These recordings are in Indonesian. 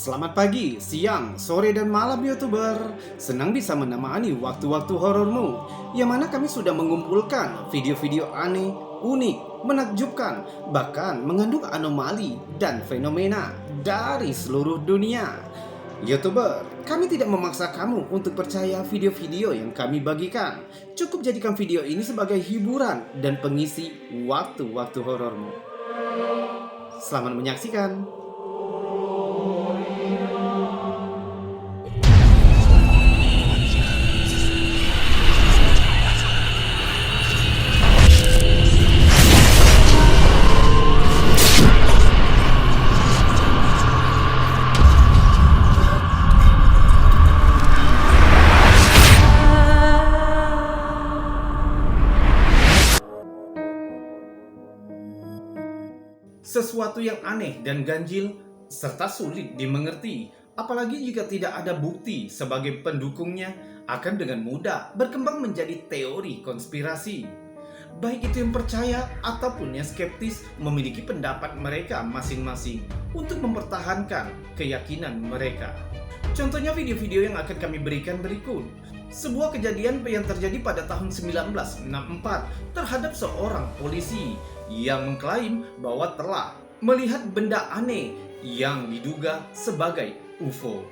Selamat pagi, siang, sore, dan malam YouTuber. Senang bisa menemani waktu-waktu horormu, yang mana kami sudah mengumpulkan video-video aneh, unik, menakjubkan, bahkan mengandung anomali dan fenomena dari seluruh dunia. YouTuber, kami tidak memaksa kamu untuk percaya video-video yang kami bagikan. Cukup jadikan video ini sebagai hiburan dan pengisi waktu-waktu horormu. Selamat menyaksikan. Sesuatu yang aneh dan ganjil serta sulit dimengerti, apalagi jika tidak ada bukti sebagai pendukungnya, akan dengan mudah berkembang menjadi teori konspirasi. Baik itu yang percaya ataupun yang skeptis memiliki pendapat mereka masing-masing untuk mempertahankan keyakinan mereka. Contohnya video-video yang akan kami berikan berikut. Sebuah kejadian yang terjadi pada tahun 1964 terhadap seorang polisi yang mengklaim bahwa telah melihat benda aneh yang diduga sebagai UFO.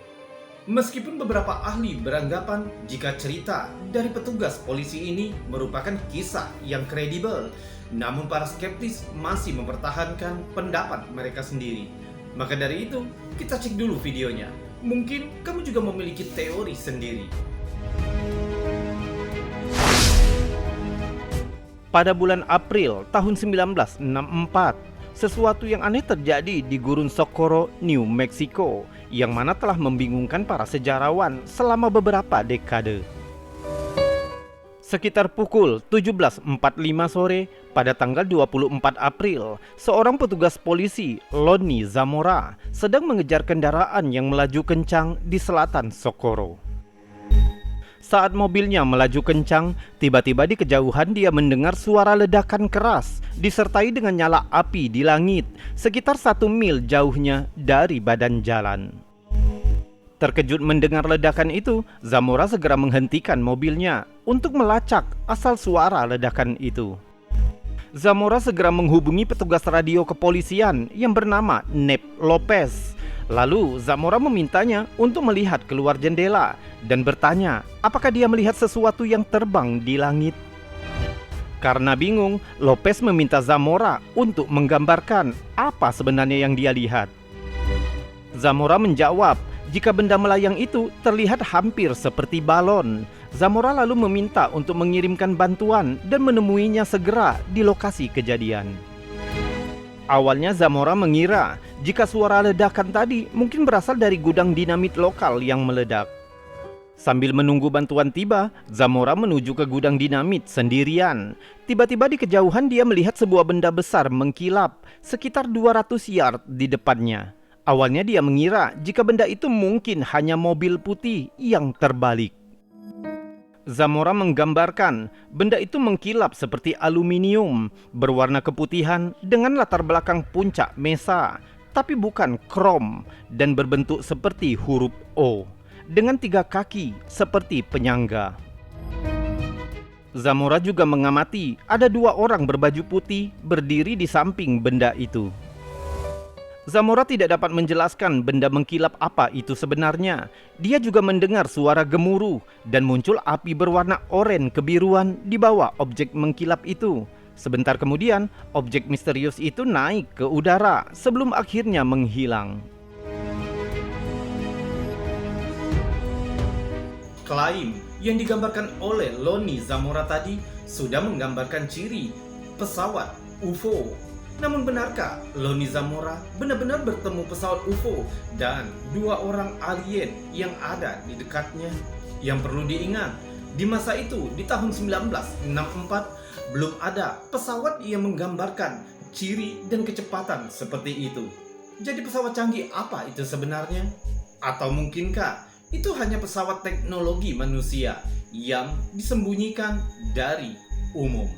Meskipun beberapa ahli beranggapan jika cerita dari petugas polisi ini merupakan kisah yang kredibel, namun para skeptis masih mempertahankan pendapat mereka sendiri. Maka dari itu, kita cek dulu videonya. Mungkin kamu juga memiliki teori sendiri. Pada bulan April tahun 1964, sesuatu yang aneh terjadi di Gurun Socorro, New Mexico, yang mana telah membingungkan para sejarawan selama beberapa dekade. Sekitar pukul 17.45 sore pada tanggal 24 April, seorang petugas polisi, Lonnie Zamora, sedang mengejar kendaraan yang melaju kencang di selatan Socorro. Saat mobilnya melaju kencang, tiba-tiba di kejauhan dia mendengar suara ledakan keras disertai dengan nyala api di langit sekitar 1 mil jauhnya dari badan jalan. Terkejut mendengar ledakan itu, Zamora segera menghentikan mobilnya untuk melacak asal suara ledakan itu. Zamora segera menghubungi petugas radio kepolisian yang bernama Nep Lopez. Lalu Zamora memintanya untuk melihat keluar jendela dan bertanya apakah dia melihat sesuatu yang terbang di langit. Karena bingung, Lopez meminta Zamora untuk menggambarkan apa sebenarnya yang dia lihat. Zamora menjawab jika benda melayang itu terlihat hampir seperti balon. Zamora lalu meminta untuk mengirimkan bantuan dan menemuinya segera di lokasi kejadian. Awalnya Zamora mengira jika suara ledakan tadi mungkin berasal dari gudang dinamit lokal yang meledak. Sambil menunggu bantuan tiba, Zamora menuju ke gudang dinamit sendirian. Tiba-tiba di kejauhan dia melihat sebuah benda besar mengkilap sekitar 200 yard di depannya. Awalnya dia mengira jika benda itu mungkin hanya mobil putih yang terbalik. Zamora menggambarkan benda itu mengkilap seperti aluminium, berwarna keputihan dengan latar belakang puncak mesa, tapi bukan krom, dan berbentuk seperti huruf O, dengan 3 kaki seperti penyangga. Zamora juga mengamati ada 2 orang berbaju putih berdiri di samping benda itu. Zamora tidak dapat menjelaskan benda mengkilap apa itu sebenarnya. Dia juga mendengar suara gemuruh dan muncul api berwarna oranye kebiruan di bawah objek mengkilap itu. Sebentar kemudian, objek misterius itu naik ke udara sebelum akhirnya menghilang. Klaim yang digambarkan oleh Lonnie Zamora tadi sudah menggambarkan ciri pesawat UFO. Namun benarkah Lonnie Zamora benar-benar bertemu pesawat UFO dan 2 orang alien yang ada di dekatnya? Yang perlu diingat, di masa itu, di tahun 1964, belum ada pesawat yang menggambarkan ciri dan kecepatan seperti itu. Jadi pesawat canggih apa itu sebenarnya? Atau mungkinkah itu hanya pesawat teknologi manusia yang disembunyikan dari umum?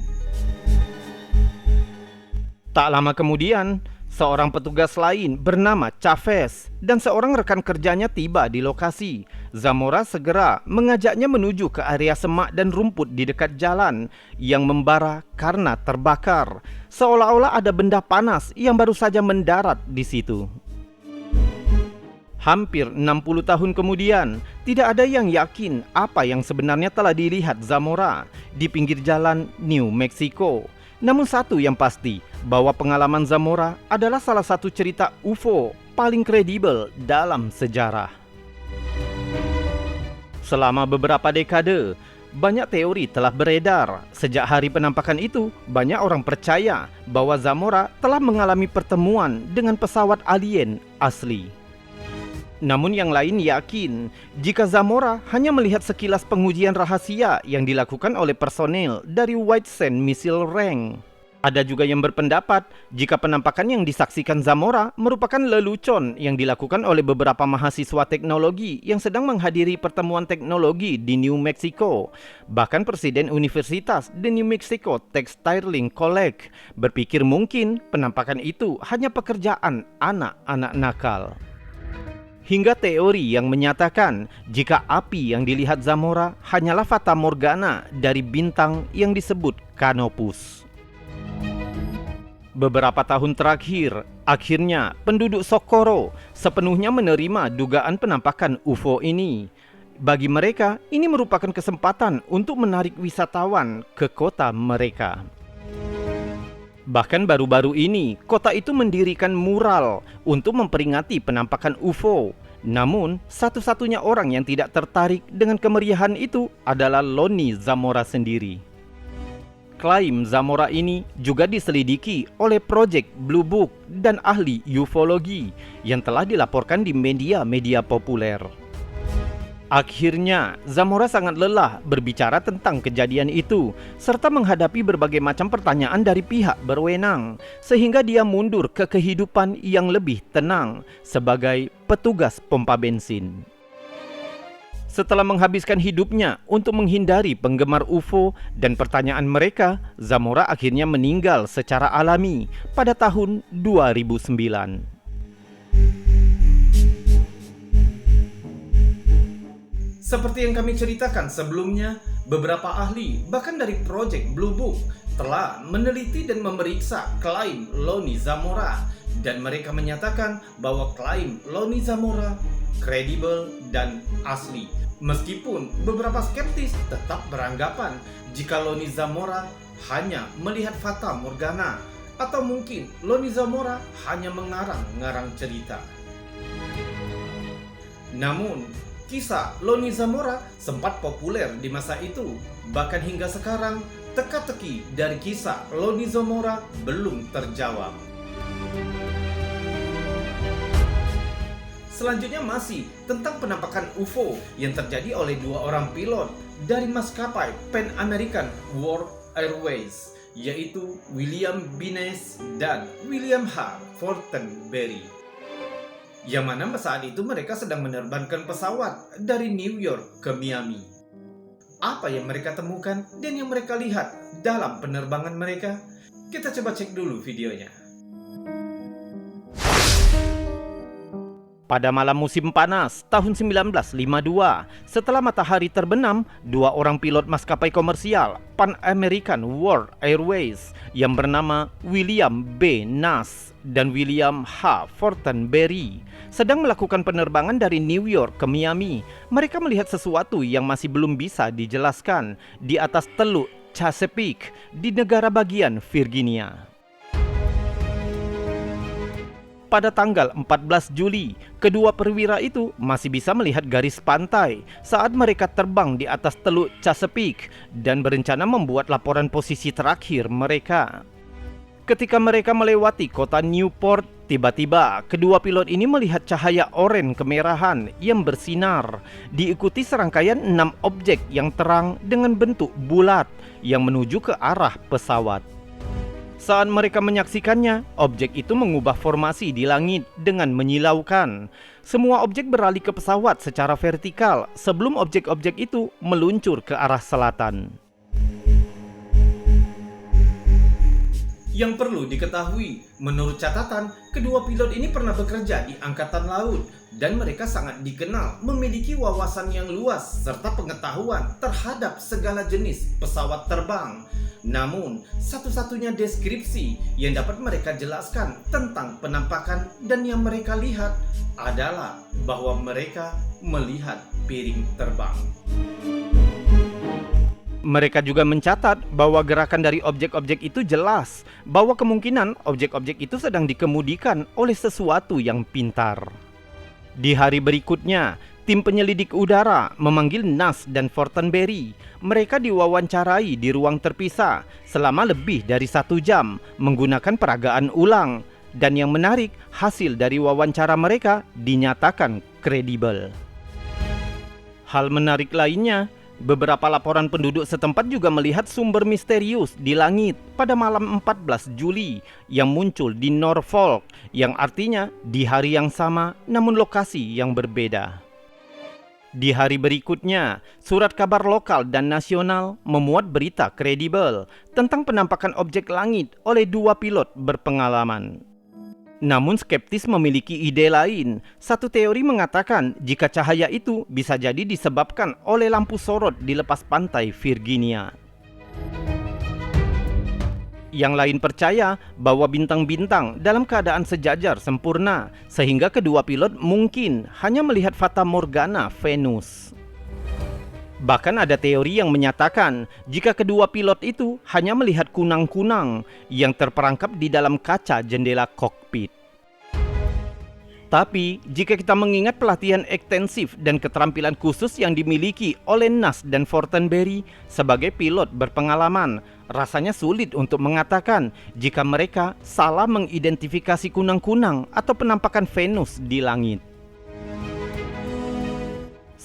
Tak lama kemudian, Seorang petugas lain bernama Chavez dan seorang rekan kerjanya tiba di lokasi. Zamora segera mengajaknya menuju ke area semak dan rumput di dekat jalan yang membara karena terbakar. Seolah-olah ada benda panas yang baru saja mendarat di situ. Hampir 60 tahun kemudian, tidak ada yang yakin apa yang sebenarnya telah dilihat Zamora di pinggir jalan New Mexico. Namun satu yang pasti, bahwa pengalaman Zamora adalah salah satu cerita UFO paling kredibel dalam sejarah. Selama beberapa dekade, banyak teori telah beredar. Sejak hari penampakan itu, banyak orang percaya bahwa Zamora telah mengalami pertemuan dengan pesawat alien asli. Namun yang lain yakin jika Zamora hanya melihat sekilas pengujian rahasia yang dilakukan oleh personel dari White Sands Missile Range. Ada juga yang berpendapat jika penampakan yang disaksikan Zamora merupakan lelucon yang dilakukan oleh beberapa mahasiswa teknologi yang sedang menghadiri pertemuan teknologi di New Mexico. Bahkan Presiden Universitas di New Mexico, Tex Sterling College, berpikir mungkin penampakan itu hanya pekerjaan anak-anak nakal. Hingga teori yang menyatakan jika api yang dilihat Zamora hanyalah fata morgana dari bintang yang disebut Canopus. Beberapa tahun terakhir, akhirnya penduduk Socorro sepenuhnya menerima dugaan penampakan UFO ini. Bagi mereka, ini merupakan kesempatan untuk menarik wisatawan ke kota mereka. Bahkan baru-baru ini, kota itu mendirikan mural untuk memperingati penampakan UFO. Namun, satu-satunya orang yang tidak tertarik dengan kemeriahan itu adalah Lonnie Zamora sendiri. Klaim Zamora ini juga diselidiki oleh Project Blue Book dan ahli ufologi yang telah dilaporkan di media-media populer. Akhirnya, Zamora sangat lelah berbicara tentang kejadian itu serta menghadapi berbagai macam pertanyaan dari pihak berwenang, sehingga dia mundur ke kehidupan yang lebih tenang sebagai petugas pompa bensin. Setelah menghabiskan hidupnya untuk menghindari penggemar UFO dan pertanyaan mereka, Zamora akhirnya meninggal secara alami pada tahun 2009. Seperti yang kami ceritakan sebelumnya, beberapa ahli, bahkan dari Project Blue Book, telah meneliti dan memeriksa klaim Lonnie Zamora, dan mereka menyatakan bahwa klaim Lonnie Zamora kredibel dan asli. Meskipun beberapa skeptis tetap beranggapan jika Lonnie Zamora hanya melihat fata morgana, atau mungkin Lonnie Zamora hanya mengarang-ngarang cerita. Namun, kisah Lonnie Zamora sempat populer di masa itu. Bahkan hingga sekarang, teka-teki dari kisah Lonnie Zamora belum terjawab. Selanjutnya masih tentang penampakan UFO yang terjadi oleh dua orang pilot dari maskapai Pan American World Airways, yaitu William Bines dan William H. Fortenberry. Yang mana saat itu mereka sedang menerbangkan pesawat dari New York ke Miami. Apa yang mereka temukan dan yang mereka lihat dalam penerbangan mereka? Kita coba cek dulu videonya. Pada malam musim panas tahun 1952, setelah matahari terbenam, dua orang pilot maskapai komersial Pan American World Airways yang bernama William B. Nass dan William H. Fortenberry sedang melakukan penerbangan dari New York ke Miami. Mereka melihat sesuatu yang masih belum bisa dijelaskan di atas Teluk Chesapeake di negara bagian Virginia. Pada tanggal 14 Juli, kedua perwira itu masih bisa melihat garis pantai saat mereka terbang di atas Teluk Chesapeake dan berencana membuat laporan posisi terakhir mereka. Ketika mereka melewati kota Newport, tiba-tiba kedua pilot ini melihat cahaya oranye kemerahan yang bersinar, diikuti serangkaian 6 objek yang terang dengan bentuk bulat yang menuju ke arah pesawat. Saat mereka menyaksikannya, objek itu mengubah formasi di langit dengan menyilaukan. Semua objek beralih ke pesawat secara vertikal sebelum objek-objek itu meluncur ke arah selatan. Yang perlu diketahui, menurut catatan, kedua pilot ini pernah bekerja di Angkatan Laut dan mereka sangat dikenal memiliki wawasan yang luas serta pengetahuan terhadap segala jenis pesawat terbang. Namun, satu-satunya deskripsi yang dapat mereka jelaskan tentang penampakan dan yang mereka lihat adalah bahwa mereka melihat piring terbang. Mereka juga mencatat bahwa gerakan dari objek-objek itu jelas, bahwa kemungkinan objek-objek itu sedang dikemudikan oleh sesuatu yang pintar. Di hari berikutnya, tim penyelidik udara memanggil Nas dan Fortenberry. Mereka diwawancarai di ruang terpisah selama lebih dari 1 jam menggunakan peragaan ulang. Dan yang menarik, hasil dari wawancara mereka dinyatakan kredibel. Hal menarik lainnya, beberapa laporan penduduk setempat juga melihat sumber misterius di langit pada malam 14 Juli yang muncul di Norfolk, yang artinya di hari yang sama namun lokasi yang berbeda. Di hari berikutnya, surat kabar lokal dan nasional memuat berita kredibel tentang penampakan objek langit oleh 2 pilot berpengalaman. Namun skeptis memiliki ide lain. Satu teori mengatakan jika cahaya itu bisa jadi disebabkan oleh lampu sorot di lepas pantai Virginia. Yang lain percaya bahwa bintang-bintang dalam keadaan sejajar sempurna, sehingga kedua pilot mungkin hanya melihat fata morgana Venus. Bahkan ada teori yang menyatakan jika kedua pilot itu hanya melihat kunang-kunang yang terperangkap di dalam kaca jendela kokpit. Tapi jika kita mengingat pelatihan ekstensif dan keterampilan khusus yang dimiliki oleh Nas dan Fortenberry sebagai pilot berpengalaman, rasanya sulit untuk mengatakan jika mereka salah mengidentifikasi kunang-kunang atau penampakan Venus di langit.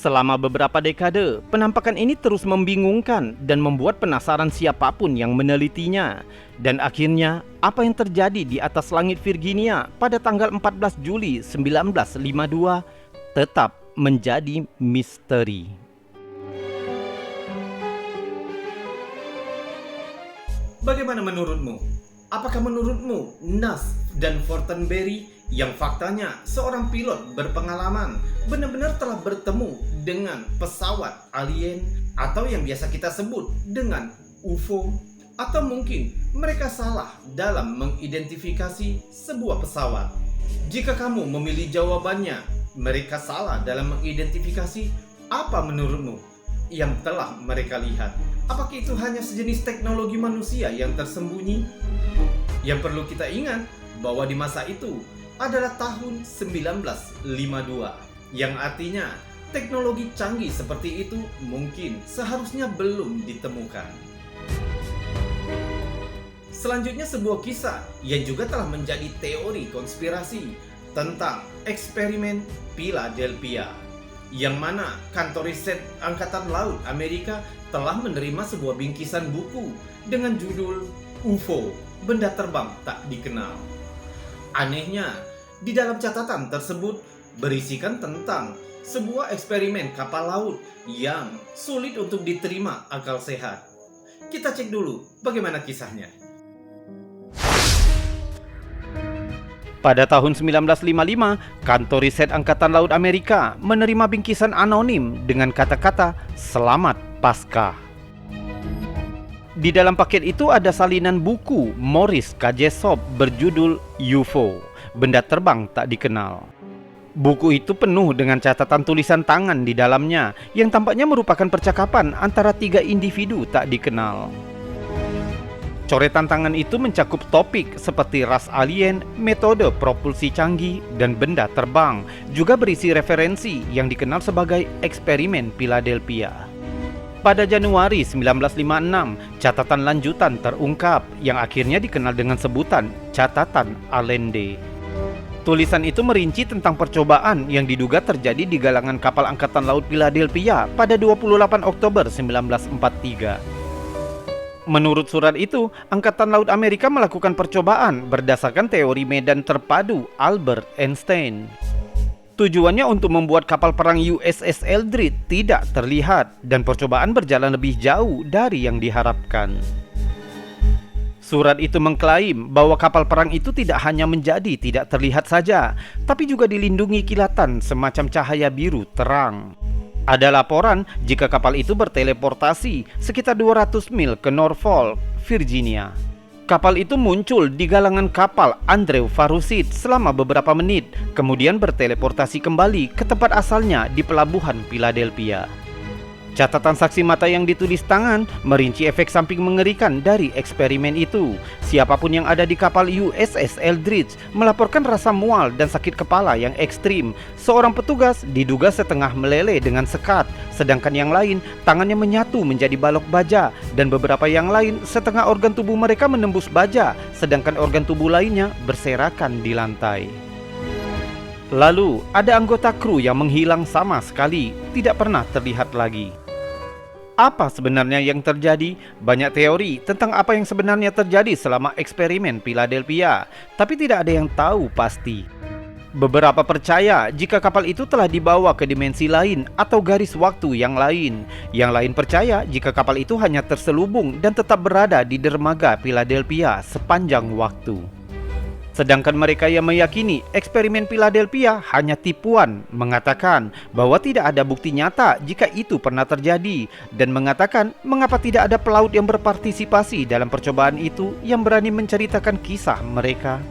Selama beberapa dekade, penampakan ini terus membingungkan dan membuat penasaran siapapun yang menelitinya. Dan akhirnya, apa yang terjadi di atas langit Virginia pada tanggal 14 Juli 1952 tetap menjadi misteri. Bagaimana menurutmu? Apakah menurutmu Nas dan Fortenberry yang faktanya seorang pilot berpengalaman benar-benar telah bertemu dengan pesawat alien atau yang biasa kita sebut dengan UFO? Atau mungkin mereka salah dalam mengidentifikasi sebuah pesawat? Jika kamu memilih jawabannya, mereka salah dalam mengidentifikasi, apa menurutmu yang telah mereka lihat? Apakah itu hanya sejenis teknologi manusia yang tersembunyi? Yang perlu kita ingat bahwa di masa itu adalah tahun 1952, yang artinya teknologi canggih seperti itu mungkin seharusnya belum ditemukan. Selanjutnya sebuah kisah yang juga telah menjadi teori konspirasi tentang eksperimen Philadelphia, yang mana kantor riset Angkatan Laut Amerika telah menerima sebuah bingkisan buku dengan judul UFO, benda terbang tak dikenal. Anehnya, di dalam catatan tersebut berisikan tentang sebuah eksperimen kapal laut yang sulit untuk diterima akal sehat. Kita cek dulu bagaimana kisahnya. Pada tahun 1955, kantor riset Angkatan Laut Amerika menerima bingkisan anonim dengan kata-kata "Selamat Paskah". Di dalam paket itu ada salinan buku Morris K. Jessop berjudul UFO, benda terbang tak dikenal. Buku itu penuh dengan catatan tulisan tangan di dalamnya yang tampaknya merupakan percakapan antara 3 individu tak dikenal. Coretan tangan itu mencakup topik seperti ras alien, metode propulsi canggih, dan benda terbang. Juga berisi referensi yang dikenal sebagai eksperimen Philadelphia. Pada Januari 1956, catatan lanjutan terungkap yang akhirnya dikenal dengan sebutan Catatan Allende. Tulisan itu merinci tentang percobaan yang diduga terjadi di galangan kapal Angkatan Laut Philadelphia pada 28 Oktober 1943. Menurut surat itu, Angkatan Laut Amerika melakukan percobaan berdasarkan teori medan terpadu Albert Einstein. Tujuannya untuk membuat kapal perang USS Eldridge tidak terlihat dan percobaan berjalan lebih jauh dari yang diharapkan. Surat itu mengklaim bahwa kapal perang itu tidak hanya menjadi tidak terlihat saja, tapi juga dilindungi kilatan semacam cahaya biru terang. Ada laporan jika kapal itu berteleportasi sekitar 200 mil ke Norfolk, Virginia. Kapal itu muncul di galangan kapal Andrew Farusit selama beberapa menit, kemudian berteleportasi kembali ke tempat asalnya di pelabuhan Philadelphia. Catatan saksi mata yang ditulis tangan merinci efek samping mengerikan dari eksperimen itu. Siapapun yang ada di kapal USS Eldridge melaporkan rasa mual dan sakit kepala yang ekstrim. Seorang petugas diduga setengah meleleh dengan sekat, sedangkan yang lain tangannya menyatu menjadi balok baja, dan beberapa yang lain setengah organ tubuh mereka menembus baja, sedangkan organ tubuh lainnya berserakan di lantai. Lalu, ada anggota kru yang menghilang sama sekali, tidak pernah terlihat lagi. Apa sebenarnya yang terjadi? Banyak teori tentang apa yang sebenarnya terjadi selama eksperimen Philadelphia, tapi tidak ada yang tahu pasti. Beberapa percaya jika kapal itu telah dibawa ke dimensi lain atau garis waktu yang lain. Yang lain percaya jika kapal itu hanya terselubung dan tetap berada di dermaga Philadelphia sepanjang waktu. Sedangkan mereka yang meyakini eksperimen Philadelphia hanya tipuan, mengatakan bahwa tidak ada bukti nyata jika itu pernah terjadi, dan mengatakan mengapa tidak ada pelaut yang berpartisipasi dalam percobaan itu yang berani menceritakan kisah mereka.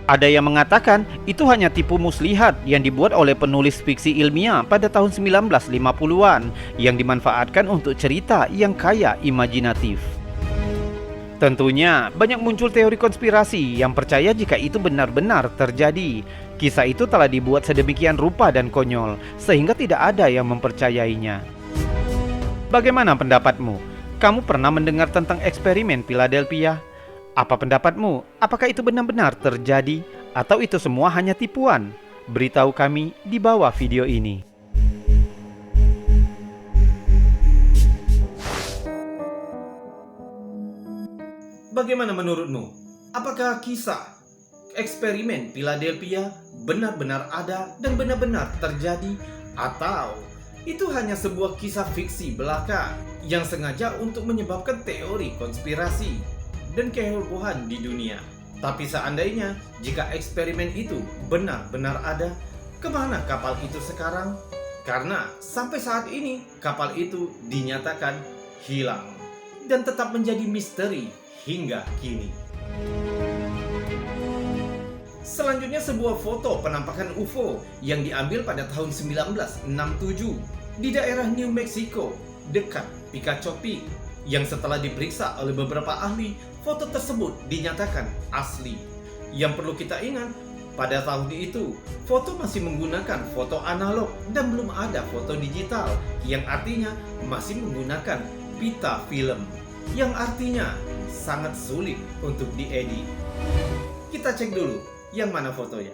Ada yang mengatakan itu hanya tipu muslihat yang dibuat oleh penulis fiksi ilmiah pada tahun 1950-an yang dimanfaatkan untuk cerita yang kaya imajinatif. Tentunya banyak muncul teori konspirasi yang percaya jika itu benar-benar terjadi. Kisah itu telah dibuat sedemikian rupa dan konyol sehingga tidak ada yang mempercayainya. Bagaimana pendapatmu? Kamu pernah mendengar tentang eksperimen Philadelphia? Apa pendapatmu? Apakah itu benar-benar terjadi atau itu semua hanya tipuan? Beritahu kami di bawah video ini. Bagaimana menurutmu? Apakah kisah eksperimen Philadelphia benar-benar ada dan benar-benar terjadi, atau itu hanya sebuah kisah fiksi belaka yang sengaja untuk menyebabkan teori konspirasi dan kehebohan di dunia? Tapi seandainya jika eksperimen itu benar-benar ada, kemana kapal itu sekarang? Karena sampai saat ini kapal itu dinyatakan hilang dan tetap menjadi misteri hingga kini. Selanjutnya sebuah foto penampakan UFO yang diambil pada tahun 1967 di daerah New Mexico dekat Picacho Peak, yang setelah diperiksa oleh beberapa ahli, foto tersebut dinyatakan asli. Yang perlu kita ingat, pada tahun itu foto masih menggunakan foto analog dan belum ada foto digital, yang artinya masih menggunakan pita film, yang artinya sangat sulit untuk diedit. Kita cek dulu yang mana fotonya.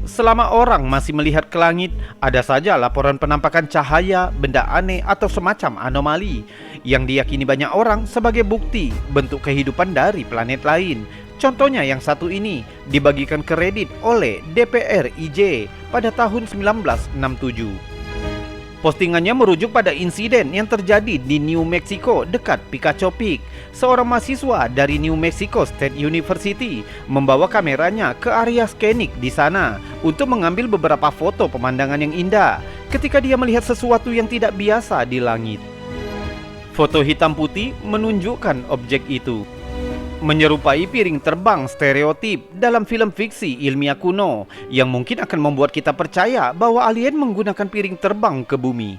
Selama orang masih melihat ke langit, ada saja laporan penampakan cahaya, benda aneh atau semacam anomali yang diyakini banyak orang sebagai bukti bentuk kehidupan dari planet lain. Contohnya yang satu ini dibagikan ke Reddit oleh DPRIJ pada tahun 1967. Postingannya merujuk pada insiden yang terjadi di New Mexico dekat Picacho Peak. Seorang mahasiswa dari New Mexico State University membawa kameranya ke area scanning di sana untuk mengambil beberapa foto pemandangan yang indah ketika dia melihat sesuatu yang tidak biasa di langit. Foto hitam putih menunjukkan objek itu menyerupai piring terbang stereotip dalam film fiksi ilmiah kuno yang mungkin akan membuat kita percaya bahwa alien menggunakan piring terbang ke bumi.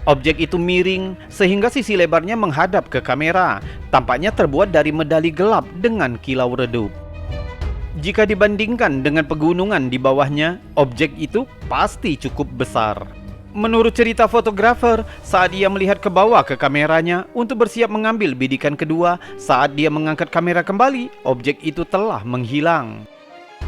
Objek itu miring sehingga sisi lebarnya menghadap ke kamera, tampaknya terbuat dari medali gelap dengan kilau redup. Jika dibandingkan dengan pegunungan di bawahnya, objek itu pasti cukup besar. Menurut cerita fotografer, saat dia melihat ke bawah ke kameranya untuk bersiap mengambil bidikan kedua, saat dia mengangkat kamera kembali, objek itu telah menghilang.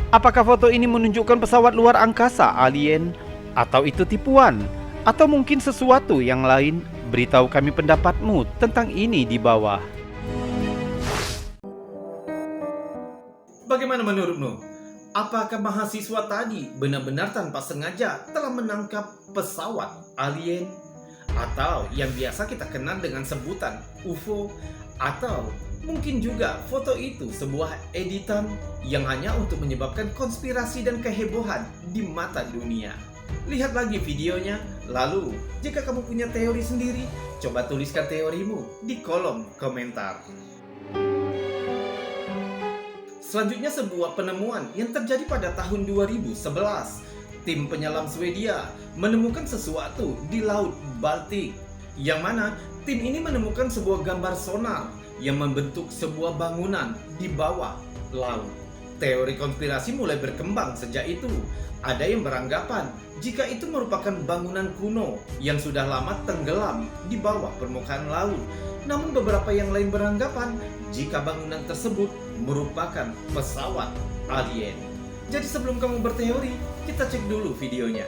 Apakah foto ini menunjukkan pesawat luar angkasa alien? Atau itu tipuan? Atau mungkin sesuatu yang lain? Beritahu kami pendapatmu tentang ini di bawah. Bagaimana menurutmu? Apakah mahasiswa tadi benar-benar tanpa sengaja telah menangkap pesawat alien? atau yang biasa kita kenal dengan sebutan UFO, atau mungkin juga foto itu sebuah editan yang hanya untuk menyebabkan konspirasi dan kehebohan di mata dunia. Lihat lagi videonya, lalu jika kamu punya teori sendiri, coba tuliskan teorimu di kolom komentar. Selanjutnya sebuah penemuan yang terjadi pada tahun 2011. Tim penyelam Swedia menemukan sesuatu di Laut Baltik, yang mana tim ini menemukan sebuah gambar sonar yang membentuk sebuah bangunan di bawah laut. Teori konspirasi mulai berkembang sejak itu. Ada yang beranggapan jika itu merupakan bangunan kuno yang sudah lama tenggelam di bawah permukaan laut. Namun beberapa yang lain beranggapan jika bangunan tersebut merupakan pesawat alien. Jadi sebelum kamu berteori, kita cek dulu videonya.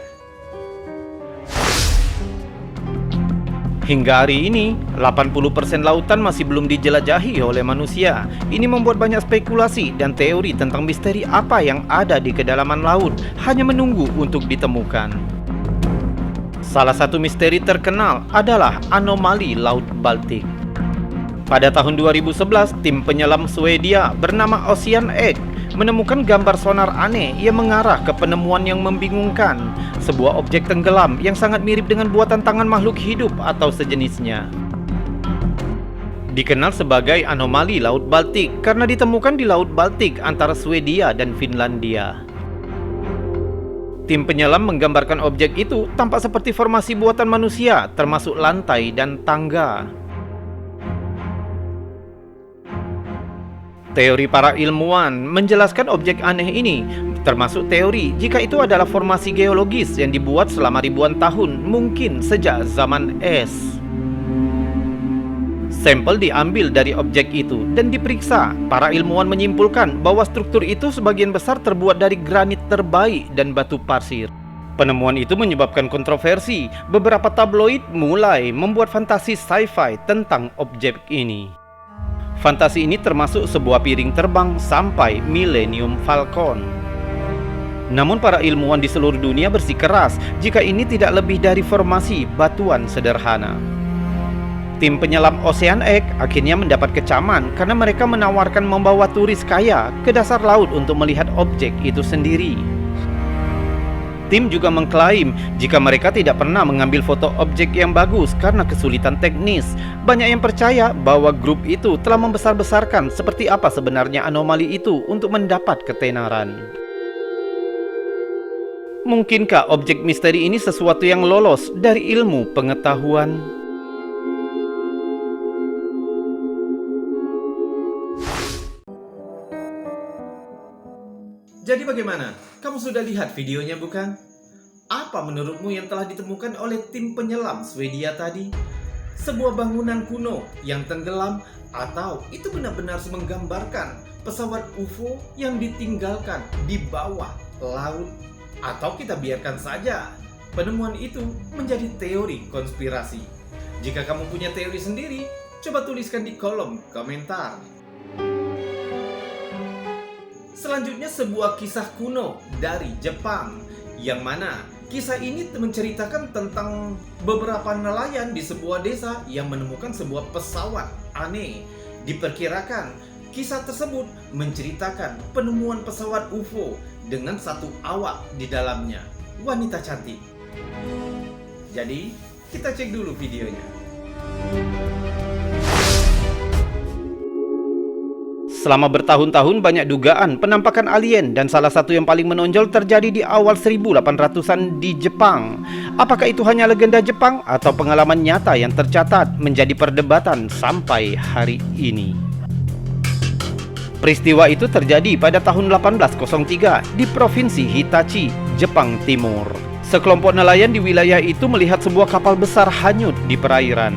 Hingga hari ini, 80% lautan masih belum dijelajahi oleh manusia. Ini membuat banyak spekulasi dan teori tentang misteri apa yang ada di kedalaman laut hanya menunggu untuk ditemukan. Salah satu misteri terkenal adalah anomali Laut Baltik. Pada tahun 2011, tim penyelam Swedia bernama Ocean Egg menemukan gambar sonar aneh yang mengarah ke penemuan yang membingungkan, sebuah objek tenggelam yang sangat mirip dengan buatan tangan makhluk hidup atau sejenisnya. Dikenal sebagai anomali Laut Baltik karena ditemukan di Laut Baltik antara Swedia dan Finlandia. Tim penyelam menggambarkan objek itu tampak seperti formasi buatan manusia, termasuk lantai dan tangga. Teori para ilmuwan menjelaskan objek aneh ini, termasuk teori jika itu adalah formasi geologis yang dibuat selama ribuan tahun, mungkin sejak zaman es. Sampel diambil dari objek itu dan diperiksa. Para ilmuwan menyimpulkan bahwa struktur itu sebagian besar terbuat dari granit terbaik dan batu pasir. Penemuan itu menyebabkan kontroversi. Beberapa tabloid mulai membuat fantasi sci-fi tentang objek ini. Fantasi ini termasuk sebuah piring terbang sampai Millennium Falcon. Namun para ilmuwan di seluruh dunia bersikeras jika ini tidak lebih dari formasi batuan sederhana. Tim penyelam Ocean Egg akhirnya mendapat kecaman karena mereka menawarkan membawa turis kaya ke dasar laut untuk melihat objek itu sendiri. Tim juga mengklaim jika mereka tidak pernah mengambil foto objek yang bagus karena kesulitan teknis. Banyak yang percaya bahwa grup itu telah membesar-besarkan seperti apa sebenarnya anomali itu untuk mendapat ketenaran. Mungkinkah objek misteri ini sesuatu yang lolos dari ilmu pengetahuan? Jadi bagaimana? Kamu sudah lihat videonya bukan? Apa menurutmu yang telah ditemukan oleh tim penyelam Swedia tadi? Sebuah bangunan kuno yang tenggelam, atau itu benar-benar menggambarkan pesawat UFO yang ditinggalkan di bawah laut? Atau kita biarkan saja penemuan itu menjadi teori konspirasi? Jika kamu punya teori sendiri, coba tuliskan di kolom komentar. Selanjutnya sebuah kisah kuno dari Jepang, yang mana kisah ini menceritakan tentang beberapa nelayan di sebuah desa yang menemukan sebuah pesawat aneh. Diperkirakan kisah tersebut menceritakan penemuan pesawat UFO dengan satu awak di dalamnya, wanita cantik. Jadi kita cek dulu videonya. Selama bertahun-tahun banyak dugaan penampakan alien dan salah satu yang paling menonjol terjadi di awal 1800-an di Jepang. Apakah itu hanya legenda Jepang atau pengalaman nyata yang tercatat menjadi perdebatan sampai hari ini? Peristiwa itu terjadi pada tahun 1803 di Provinsi Hitachi, Jepang Timur. Sekelompok nelayan di wilayah itu melihat sebuah kapal besar hanyut di perairan.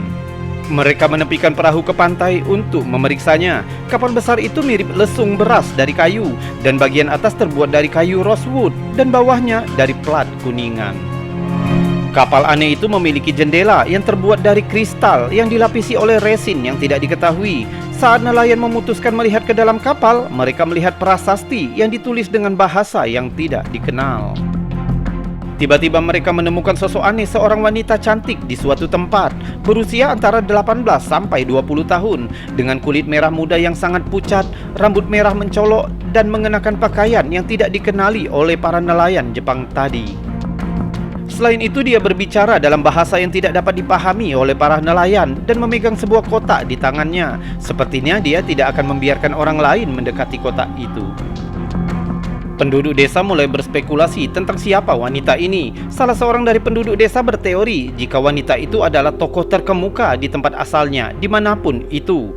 Mereka menepikan perahu ke pantai untuk memeriksanya. Kapal besar itu mirip lesung beras dari kayu, dan bagian atas terbuat dari kayu rosewood dan bawahnya dari plat kuningan. Kapal aneh itu memiliki jendela yang terbuat dari kristal yang dilapisi oleh resin yang tidak diketahui. Saat nelayan memutuskan melihat ke dalam kapal, mereka melihat prasasti yang ditulis dengan bahasa yang tidak dikenal. Tiba-tiba mereka menemukan sosok aneh seorang wanita cantik di suatu tempat, berusia antara 18 sampai 20 tahun, dengan kulit merah muda yang sangat pucat, rambut merah mencolok, dan mengenakan pakaian yang tidak dikenali oleh para nelayan Jepang tadi. Selain itu, dia berbicara dalam bahasa yang tidak dapat dipahami oleh para nelayan dan memegang sebuah kotak di tangannya. Sepertinya dia tidak akan membiarkan orang lain mendekati kotak itu. Penduduk desa mulai berspekulasi tentang siapa wanita ini. Salah seorang dari penduduk desa berteori jika wanita itu adalah tokoh terkemuka di tempat asalnya, dimanapun itu.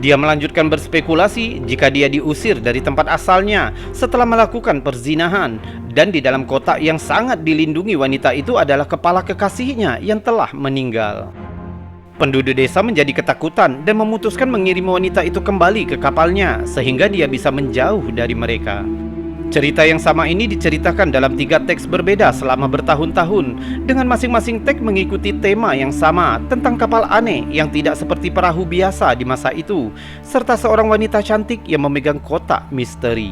Dia melanjutkan berspekulasi jika dia diusir dari tempat asalnya setelah melakukan perzinahan, dan di dalam kotak yang sangat dilindungi wanita itu adalah kepala kekasihnya yang telah meninggal. Penduduk desa menjadi ketakutan dan memutuskan mengirim wanita itu kembali ke kapalnya sehingga dia bisa menjauh dari mereka. Cerita yang sama ini diceritakan dalam 3 teks berbeda selama bertahun-tahun, dengan masing-masing teks mengikuti tema yang sama tentang kapal aneh yang tidak seperti perahu biasa di masa itu, serta seorang wanita cantik yang memegang kotak misteri.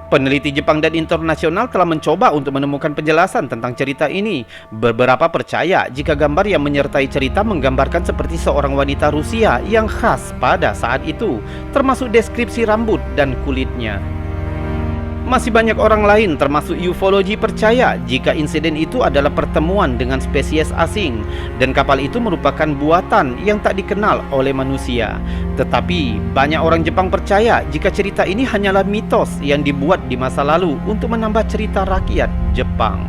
Peneliti Jepang dan internasional telah mencoba untuk menemukan penjelasan tentang cerita ini. Beberapa percaya jika gambar yang menyertai cerita menggambarkan seperti seorang wanita Rusia yang khas pada saat itu, termasuk deskripsi rambut dan kulitnya. Masih banyak orang lain termasuk ufologi percaya jika insiden itu adalah pertemuan dengan spesies asing dan kapal itu merupakan buatan yang tak dikenal oleh manusia. Tetapi banyak orang Jepang percaya jika cerita ini hanyalah mitos yang dibuat di masa lalu untuk menambah cerita rakyat Jepang.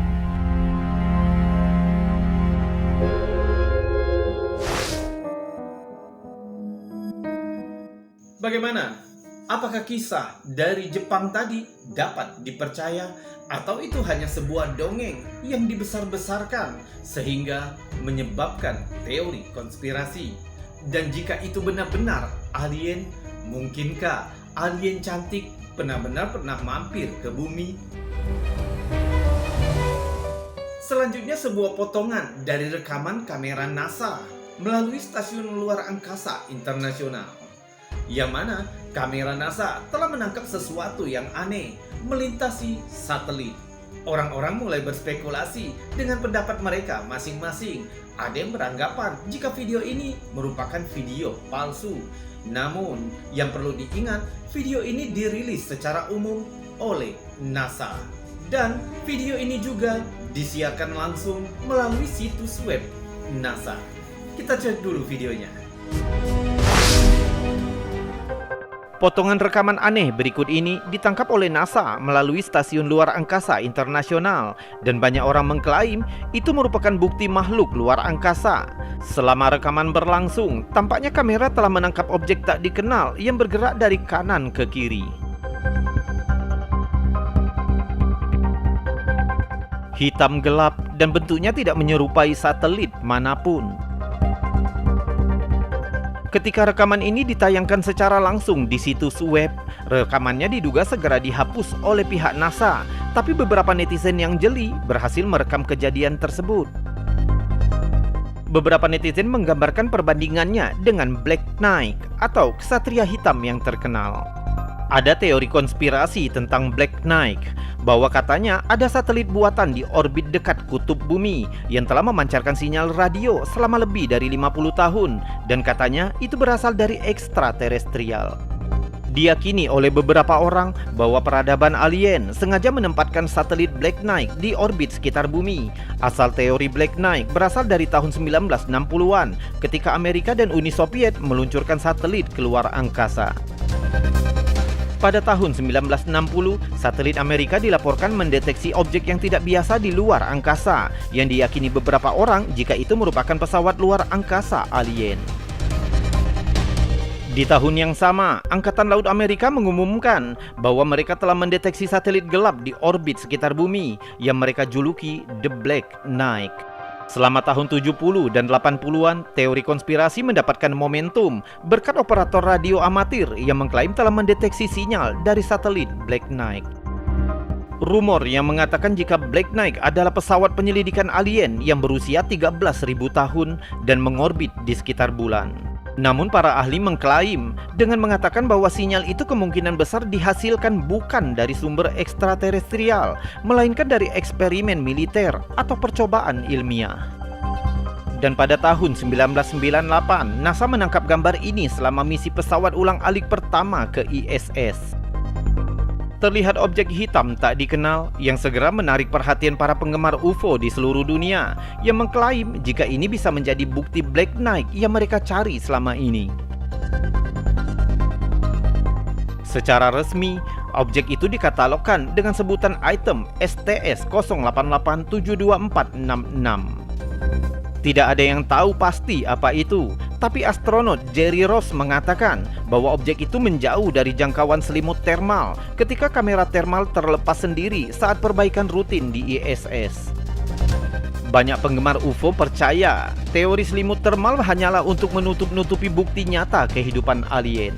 Bagaimana? Apakah kisah dari Jepang tadi dapat dipercaya atau itu hanya sebuah dongeng yang dibesar-besarkan sehingga menyebabkan teori konspirasi? Dan jika itu benar-benar alien, mungkinkah alien cantik benar-benar pernah mampir ke bumi? Selanjutnya sebuah potongan dari rekaman kamera NASA melalui Stasiun Luar Angkasa Internasional, yang mana kamera NASA telah menangkap sesuatu yang aneh melintasi satelit. Orang-orang mulai berspekulasi dengan pendapat mereka masing-masing. Ada yang beranggapan jika video ini merupakan video palsu. Namun, yang perlu diingat, video ini dirilis secara umum oleh NASA. Dan video ini juga disiarkan langsung melalui situs web NASA. Kita cek dulu videonya. Potongan rekaman aneh berikut ini ditangkap oleh NASA melalui Stasiun Luar Angkasa Internasional, dan banyak orang mengklaim itu merupakan bukti makhluk luar angkasa. Selama rekaman berlangsung, tampaknya kamera telah menangkap objek tak dikenal yang bergerak dari kanan ke kiri. Hitam gelap dan bentuknya tidak menyerupai satelit manapun. Ketika rekaman ini ditayangkan secara langsung di situs web, rekamannya diduga segera dihapus oleh pihak NASA, tapi beberapa netizen yang jeli berhasil merekam kejadian tersebut. Beberapa netizen menggambarkan perbandingannya dengan Black Knight atau kesatria hitam yang terkenal. Ada teori konspirasi tentang Black Knight, bahwa katanya ada satelit buatan di orbit dekat kutub bumi yang telah memancarkan sinyal radio selama lebih dari 50 tahun, dan katanya itu berasal dari ekstraterestrial. Diyakini oleh beberapa orang bahwa peradaban alien sengaja menempatkan satelit Black Knight di orbit sekitar bumi. Asal teori Black Knight berasal dari tahun 1960-an ketika Amerika dan Uni Soviet meluncurkan satelit keluar angkasa. Pada tahun 1960, satelit Amerika dilaporkan mendeteksi objek yang tidak biasa di luar angkasa, yang diyakini beberapa orang jika itu merupakan pesawat luar angkasa alien. Di tahun yang sama, Angkatan Laut Amerika mengumumkan bahwa mereka telah mendeteksi satelit gelap di orbit sekitar bumi yang mereka juluki The Black Knight. Selama tahun 70 dan 80-an, teori konspirasi mendapatkan momentum berkat operator radio amatir yang mengklaim telah mendeteksi sinyal dari satelit Black Knight. Rumor yang mengatakan jika Black Knight adalah pesawat penyelidikan alien yang berusia 13.000 tahun dan mengorbit di sekitar bulan. Namun para ahli mengklaim dengan mengatakan bahwa sinyal itu kemungkinan besar dihasilkan bukan dari sumber ekstraterestrial, melainkan dari eksperimen militer atau percobaan ilmiah. Dan pada tahun 1998, NASA menangkap gambar ini selama misi pesawat ulang-alik pertama ke ISS. Terlihat objek hitam tak dikenal yang segera menarik perhatian para penggemar UFO di seluruh dunia yang mengklaim jika ini bisa menjadi bukti Black Knight yang mereka cari selama ini. Secara resmi, objek itu dikatalogkan dengan sebutan item STS 08872466. Tidak ada yang tahu pasti apa itu, tapi astronot Jerry Ross mengatakan bahwa objek itu menjauh dari jangkauan selimut termal ketika kamera termal terlepas sendiri saat perbaikan rutin di ISS. Banyak penggemar UFO percaya teori selimut termal hanyalah untuk menutup-nutupi bukti nyata kehidupan alien.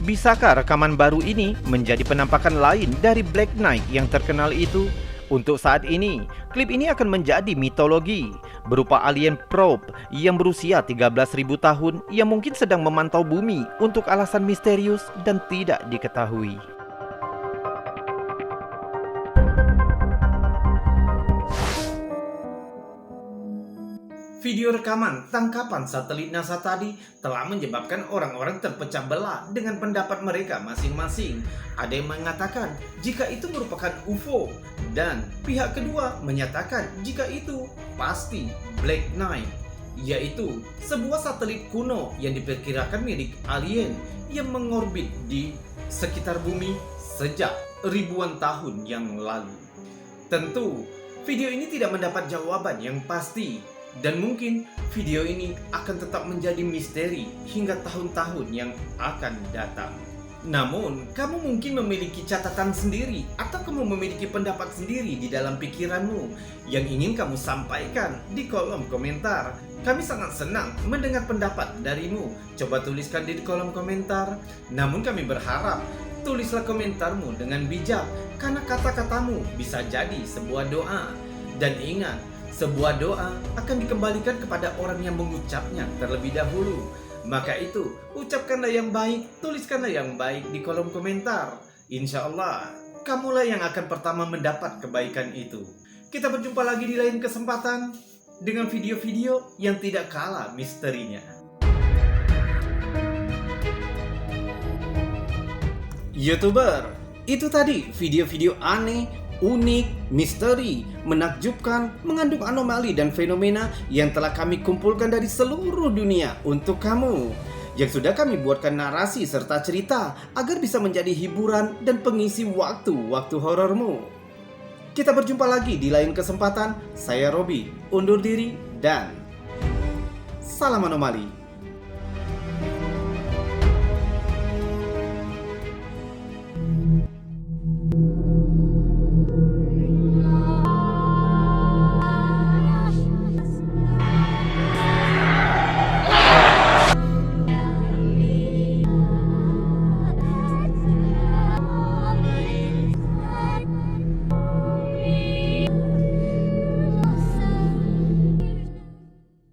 Bisakah rekaman baru ini menjadi penampakan lain dari Black Knight yang terkenal itu? Untuk saat ini, klip ini akan menjadi mitologi berupa alien probe yang berusia 13.000 tahun yang mungkin sedang memantau bumi untuk alasan misterius dan tidak diketahui. Video rekaman tangkapan satelit NASA tadi telah menyebabkan orang-orang terpecah belah dengan pendapat mereka masing-masing. Ada yang mengatakan jika itu merupakan UFO, dan pihak kedua menyatakan jika itu pasti Black Knight, yaitu sebuah satelit kuno yang diperkirakan milik alien yang mengorbit di sekitar bumi sejak ribuan tahun yang lalu. Tentu, video ini tidak mendapat jawaban yang pasti, dan mungkin video ini akan tetap menjadi misteri hingga tahun-tahun yang akan datang. Namun, kamu mungkin memiliki catatan sendiri atau kamu memiliki pendapat sendiri di dalam pikiranmu yang ingin kamu sampaikan di kolom komentar. Kami sangat senang mendengar pendapat darimu. Coba tuliskan di kolom komentar. Namun kami berharap tulislah komentarmu dengan bijak, karena kata-katamu bisa jadi sebuah doa. Dan ingat, sebuah doa akan dikembalikan kepada orang yang mengucapnya terlebih dahulu. Maka itu, ucapkanlah yang baik, tuliskanlah yang baik di kolom komentar. Insya Allah, kamulah yang akan pertama mendapat kebaikan itu. Kita berjumpa lagi di lain kesempatan dengan video-video yang tidak kalah misterinya. YouTuber, itu tadi video-video aneh, unik, misteri, menakjubkan, mengandung anomali dan fenomena yang telah kami kumpulkan dari seluruh dunia untuk kamu, yang sudah kami buatkan narasi serta cerita agar bisa menjadi hiburan dan pengisi waktu-waktu horormu. Kita berjumpa lagi di lain kesempatan. Saya Robi, undur diri dan salam anomali.